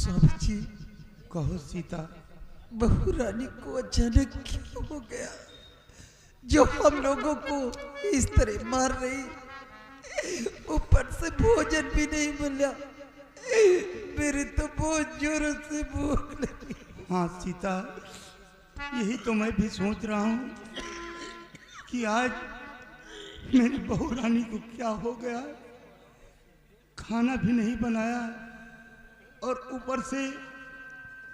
स्वामी जी कहो सीता, बहू रानी को अचानक क्या हो गया जो हम लोगों को इस तरह मार रही, ऊपर से भोजन भी नहीं मिला, मेरे तो बहुत जोरों से भूख लगी। हाँ सीता, यही तो मैं भी सोच रहा हूँ कि आज मेरी बहू रानी को क्या हो गया। खाना भी नहीं बनाया और ऊपर से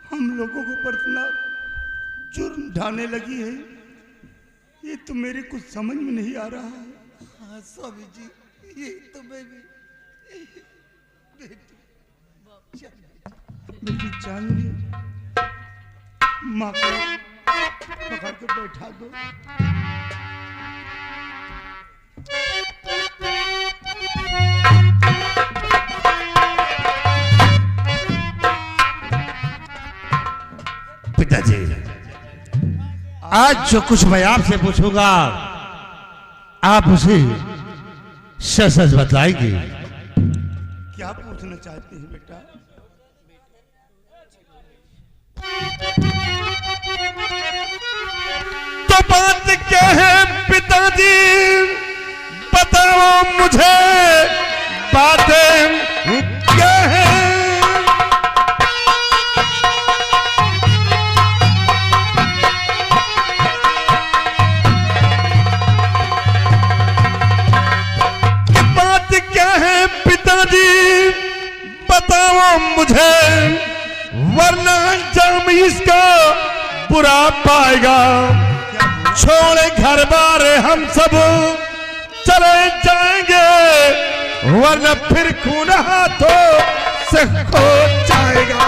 हम लोगों को पर इतना जुर्म ढाने लगी है, ये तो मेरे कुछ समझ में नहीं आ रहा है। हाँ स्वामी जी, ये तो मैं भी। बेटी चांदनी, माँ को पकड़ के बैठा दो। पिताजी, आज जो कुछ मैं आपसे पूछूंगा आप उसे सच सच बताएंगे। क्या पूछना चाहते हैं बेटा? तो बात क्या है पिताजी, बताओ मुझे, बातें क्या है? बात क्या है पिताजी, बताओ मुझे, वरना अंजाम इसका बुरा पाएगा। छोड़े घर बार हम सब चले जाएंगे, वरना फिर खून हाथों से खो जाएगा।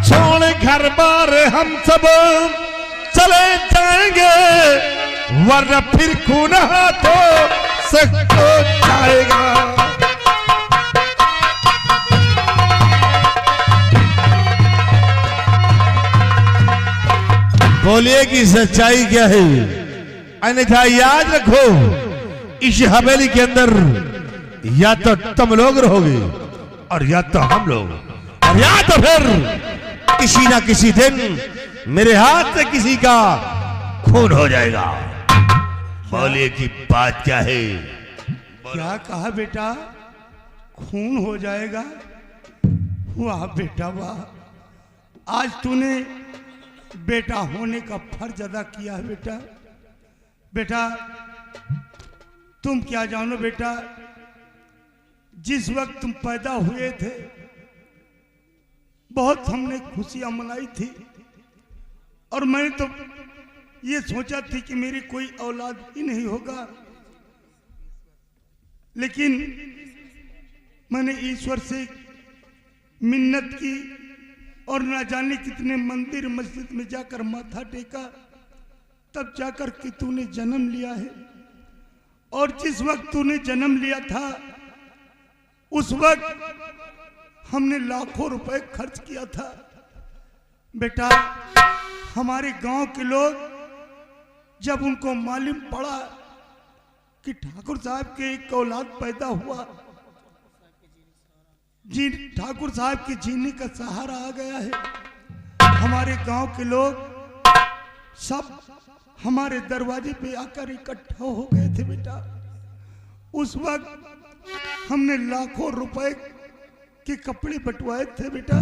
छोड़े घर बार हम सब चले जाएंगे, वरना फिर खून हाथों से खो जाएगा। बोलिए कि सच्चाई क्या है, अन्यथा याद रखो इस हवेली के अंदर या तो तुम लोग रहोगे और या तो हम लोग, और या तो फिर किसी ना किसी दिन मेरे हाथ से किसी का खून हो जाएगा। बोलिए कि बात क्या है? क्या कहा बेटा? खून हो जाएगा? वाह बेटा वाह, आज तूने बेटा होने का फर्ज अदा किया है बेटा। बेटा तुम क्या जानो बेटा, जिस वक्त तुम पैदा हुए थे बहुत हमने खुशियां मनाई थी, और मैंने तो ये सोचा थी कि मेरी कोई औलाद ही नहीं होगा, लेकिन मैंने ईश्वर से मिन्नत की और ना जाने कितने मंदिर मस्जिद में जाकर माथा टेका, तब जाकर कि तूने जन्म लिया है। और जिस वक्त तूने जन्म लिया था उस वक्त हमने लाखों रुपए खर्च किया था। बेटा हमारे गांव के लोग जब उनको मालूम पड़ा कि ठाकुर साहब के एक औलाद पैदा हुआ, जी ठाकुर साहब के जीने का सहारा आ गया है, हमारे गांव के लोग सब हमारे दरवाजे पे आकर इकट्ठा हो गए थे। बेटा उस वक्त हमने लाखों रुपए के कपड़े बंटवाए थे बेटा,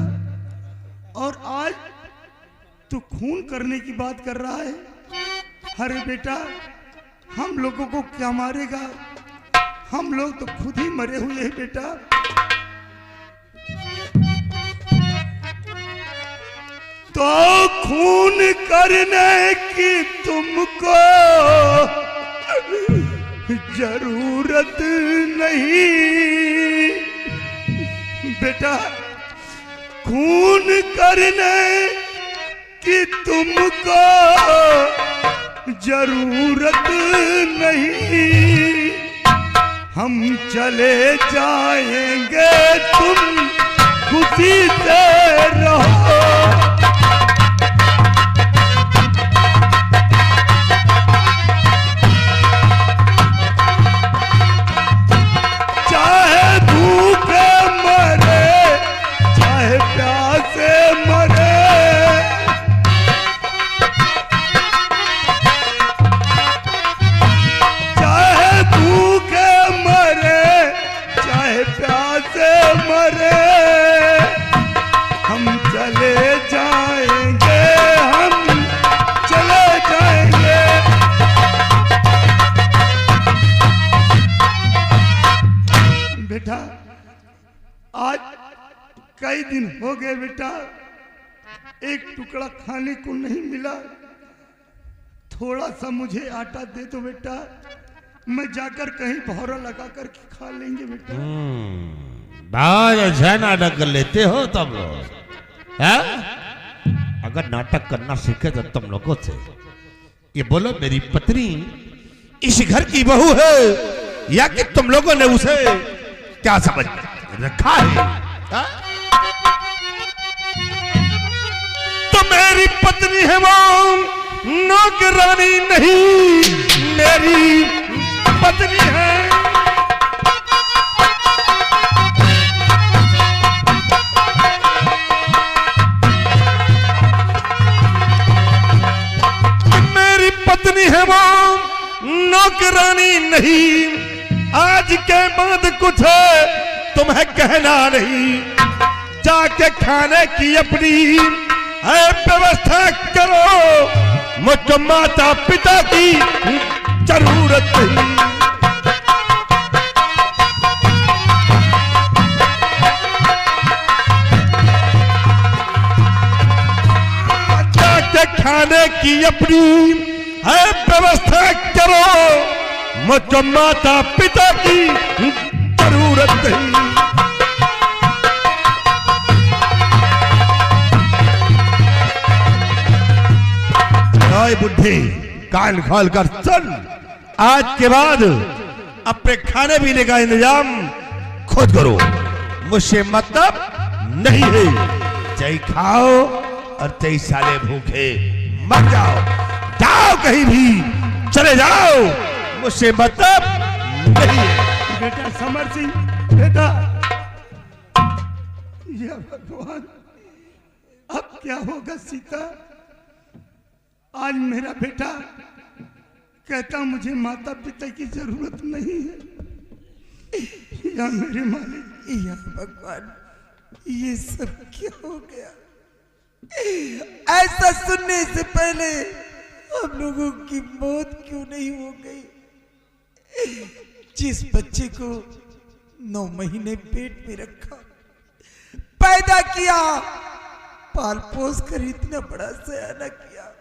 और आज तू खून करने की बात कर रहा है। अरे बेटा हम लोगों को क्या मारेगा, हम लोग तो खुद ही मरे हुए हैं बेटा। तो खून करने की तुमको जरूरत नहीं बेटा, खून करने की तुमको जरूरत नहीं, हम चले जाएंगे तुम खुशी से रहो। कई दिन हो गए बेटा, एक टुकड़ा खाने को नहीं मिला। थोड़ा सा मुझे आटा दे दो बेटा, मैं जाकर कहीं भौरा लगा कर के खा लेंगे बेटा। बहुत अच्छा नाटक कर लेते हो तुम लोग, हैं? अगर नाटक करना सीखे तो तुम लोगों से ये बोलो, मेरी पत्नी इस घर की बहू है या कि तुम लोगों ने उसे क्या समझ रखा है? हा? तो मेरी पत्नी है वो, नौकरानी नहीं, मेरी पत्नी है। मेरी पत्नी है वो, नौकरानी नहीं। आज के बाद कुछ तुम्हें कहना नहीं, जाके खाने की अपनी व्यवस्था करो। मुझको माता पिता की जरूरत नहीं। जाके खाने की अपनी व्यवस्था करो। मुझको माता पिता की जरूरत नहीं। बुढ़े कान खोल कर सुन, आज के बाद अपने खाने पीने का इंतजाम खुद करो, मुझसे मतलब नहीं है। चाहे खाओ और चाहे साले भूखे मर जाओ, जाओ कहीं भी चले जाओ, मुझसे मतलब नहीं है। बेटा समर सिंह, बेटा, या भगवान, अब क्या होगा सीता? आज मेरा बेटा कहता मुझे माता पिता की जरूरत नहीं है। या मेरे मालिक, या भगवान, ये सब क्या हो गया? ऐसा सुनने से पहले हम लोगों की मौत क्यों नहीं हो गई? जिस बच्चे को 9 महीने पेट में रखा, पैदा किया, पाल पोस कर इतना बड़ा सयाना किया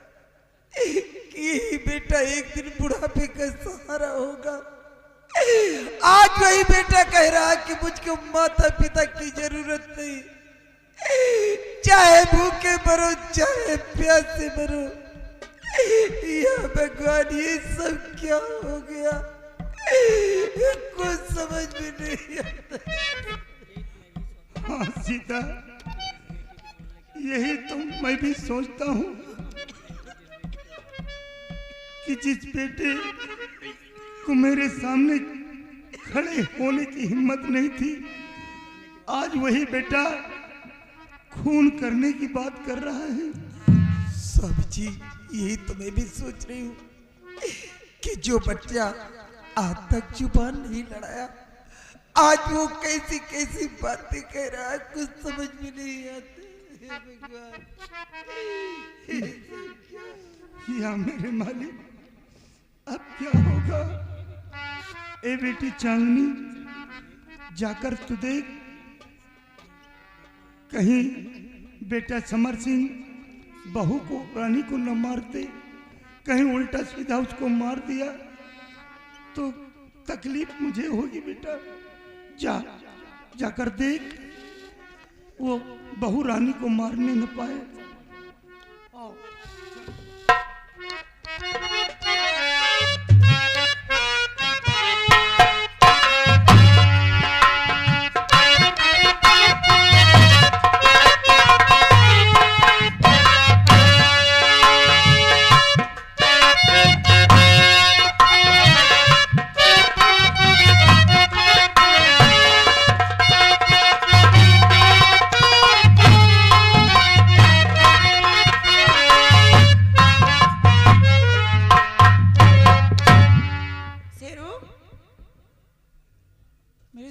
कि बेटा एक दिन बुढ़ापे का सहारा होगा। आज वही बेटा कह रहा है कि मुझको माता पिता की जरूरत नहीं, चाहे भूखे मरो चाहे प्यासे मरो। या भगवान, ये सब क्या हो गया? कुछ समझ में नहीं आता। हाँ सीता, यही तो मैं भी सोचता हूँ कि जिस बेटे को मेरे सामने खड़े होने की हिम्मत नहीं थी, आज वही बेटा खून करने की बात कर रहा है। सब जी, यही तो मैं भी सोच रही हूँ कि जो बच्चा आज तक जुबान नहीं लड़ाया, आज वो कैसी कैसी बातें कह रहा है, कुछ समझ में नहीं आते। या मेरे मालिक, अब क्या होगा? ए बेटी चांदनी, जाकर तू देख, कहीं बेटा समर सिंह बहू को, रानी को न मारते, कहीं उल्टा सीधा उसको मार दिया तो तकलीफ मुझे होगी बेटा। जाकर देख, वो बहू रानी को मारने न पाए।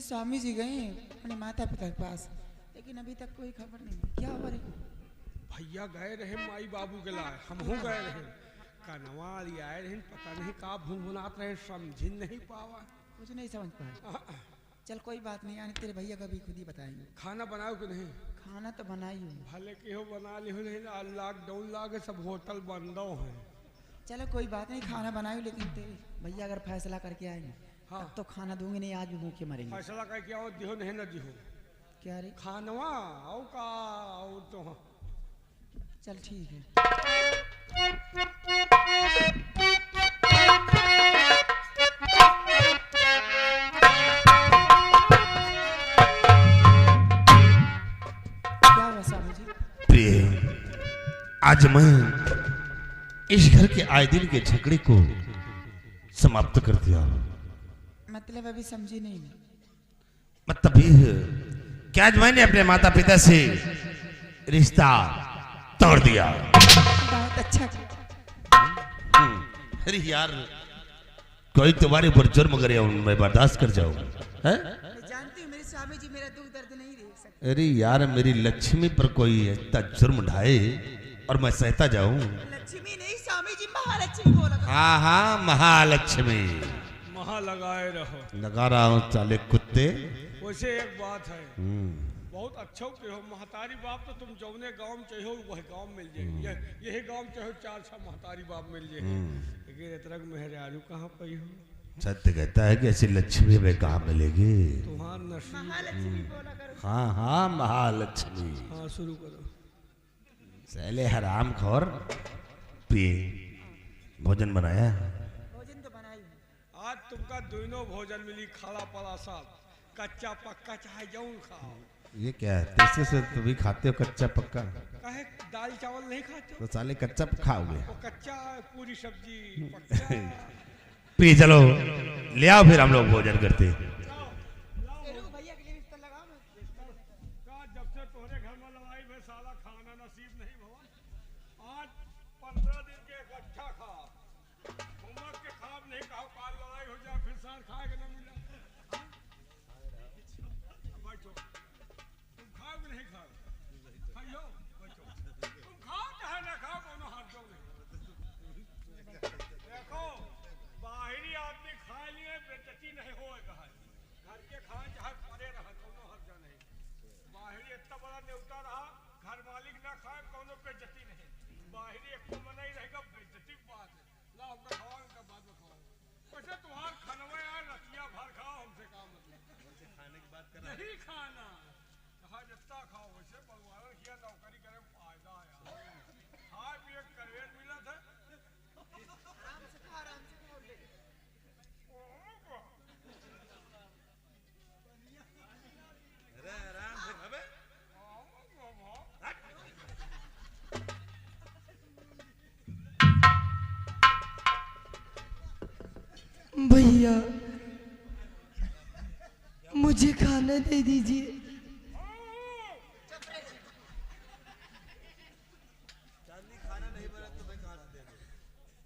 स्वामी जी गए अपने माता पिता के पास, लेकिन अभी तक कोई खबर नहीं। क्या हो रही? भैया गए रहे माई बाबू के लाए, हम हो गए रहे कनवा आए रहे, पता नहीं का भुनभुनात रहे, समझ नहीं पावा, कुछ नहीं समझ पाए। चल कोई बात नहीं, आने तेरे भैया का भी खुद ही बताएंगे। खाना बनाओ कि नहीं? खाना तो बनाई हूँ। भले के हो बना ली हो, लेकिन लॉकडाउन लागे सब होटल बंदो हैं। चलो कोई बात नहीं, खाना बनाई हूँ, लेकिन तेरे भैया अगर फैसला करके आए ना हाँ। तब तो खाना दूंगी नहीं, आज भी भूखे मरेंगे। फैसला करके आओ, दिहो नहीं न दिहो। क्या रे? खानवा आओ का और तो चल ठीक है। क्या हुआ स्वामी जी? प्रिय, आज मैं इस घर के आए दिन के झगड़े को समाप्त कर दिया। मतलब अभी समझी नहीं मैं। मतलब ये है कि आज मैंने अपने माता पिता से रिश्ता तोड़ दिया। बहुत अच्छा किया। अरे यार, कोई तुम्हारे ऊपर जुर्म करे और मैं बर्दाश्त कर जाऊं, हैं? मैं जानती हूँ मेरे स्वामी जी मेरा दुख दर्द नहीं देख सकते। अरे यार, मेरी लक्ष्मी पर कोई इतना जुर्म ढाए और मैं सहता जाऊं। लक्ष्मी नहीं स्वामी जी, महालक्ष्मी बोला। हाँ हाँ, महालक्ष्मी। महा लगाए रहो। लगा रहा हूँ साले कुत्ते। वैसे एक बात है, बहुत अच्छा के हो महतारी बाप, तो तुम जौने गांव में चाहो वह गांव मिल जाए, यही गांव चाहो 4-6 महतारी बाप मिल जाए, लेकिन इतना मेहरारू कहाँ पई हो? सत्य कहता है कि ऐसी लक्ष्मी में कहाँ मिलेगी। तुम्हार नसीब। महालक्ष्मी बोला करो। हाँ हाँ, महालक्ष्मी। हाँ शुरू करो। साले हराम खोर। पिए, भोजन बनाया? भोजन तो बनाई हूँ। आज तुमका दोनों भोजन मिली, खाला पला साथ, कच्चा पक्का चाहे जौन खाओ। ये क्या है? तीसरे से तुम भी खाते हो कच्चा पक्का? कहे दाल चावल नहीं खाते तो साले कच्चा खाओगे? वो कच्चा पूरी सब्जी पक्का। पी चलो, ले आओ फिर हम लोग भोजन करते। भैया के लिए बिस्तर लगाओ मैं। जब से तोहरे घर में लड़ाई में साला खाना नसीब नहीं हुआ, आज 15 दिन के इकट्ठा खा, होमवर्क के खाब नहीं खाओ, काल लड़ाई हो जाए फिर साल खाएगा ना मिला। बैठो, तुम खाओ कि नहीं खाओ? खाइयो, बैठो, तुम खाओ चाहे ना खाओ, दोनों हाथ दो नहीं। देखो, बाहरी आदमी खा लिए बेइज्जती नहीं होएगा, घर के खाए चाहे परे रहा, दोनों हर जा नहीं। बाहरी इतना बड़ा न्योता रहा, घर मालिक ना खाए, कोनो बेइज्जती नहीं। बाहरी एक तो मना ही रहेगा, बेइज्जती बात है। ला हमका खाओ, इनका बाद में खाओ। वैसे तुम्हार खनवा यार रतिया भर खाओ, हमसे काम मतलब खाने की बात कर नहीं खाना, कहा जितना खाओ वैसे भगवान किया नौकरी करे फायदा है। खाए पिए करवेल मिला था। आराम से खा, आराम से खा ले। भैया मुझे खाना दे दीजिए।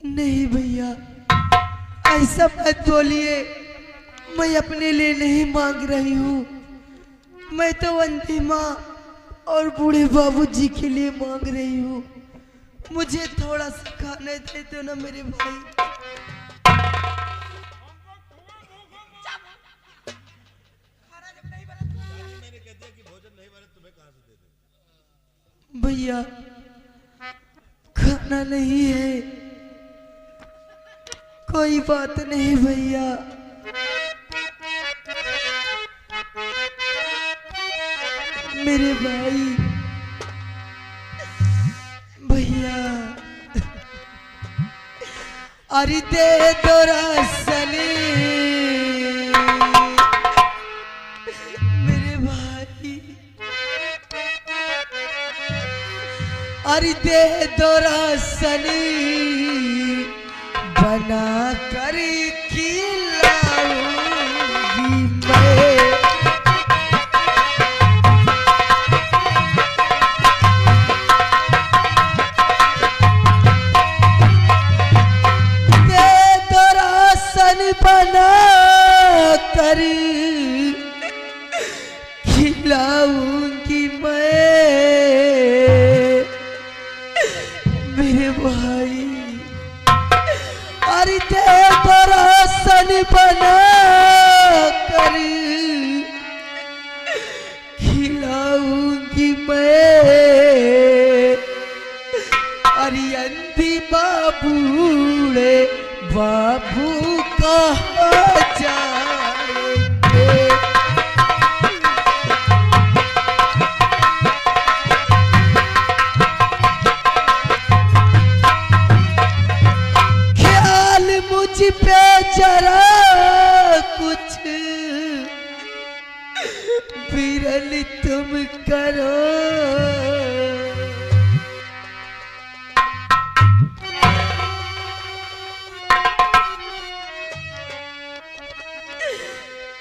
नहीं भैया, ऐसा मत बोलिए, मैं अपने लिए नहीं मांग रही हूँ, मैं तो अंधी माँ और बूढ़े बाबूजी के लिए मांग रही हूँ। मुझे थोड़ा सा खाना दे दो ना मेरे भाई। भैया खाना नहीं है, कोई बात नहीं भैया, मेरे भाई। भैया अरे दे दो रसली, मेरे भाई अरे दे दो रसली, बना कर खिलाऊंगी मैं। बना कर खिलाऊंगी मैं, मेरे भाई अरे दे तो राशन बना कर खिलाऊंगी मैं। बूढ़े बाबू कहाँ जाएंगे। ख्याल मुझ पे जरा कुछ विरल तुम करो।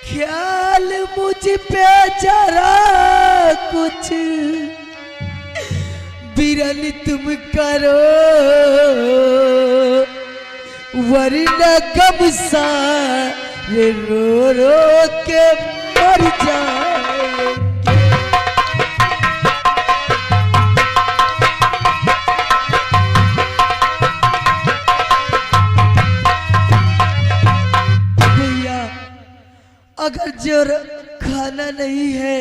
ख्याल मुझ पे जरा कुछ विरल तुम करो, वरना गम सारे रो रो के मर जाएंगे। भैया अगर जो खाना नहीं है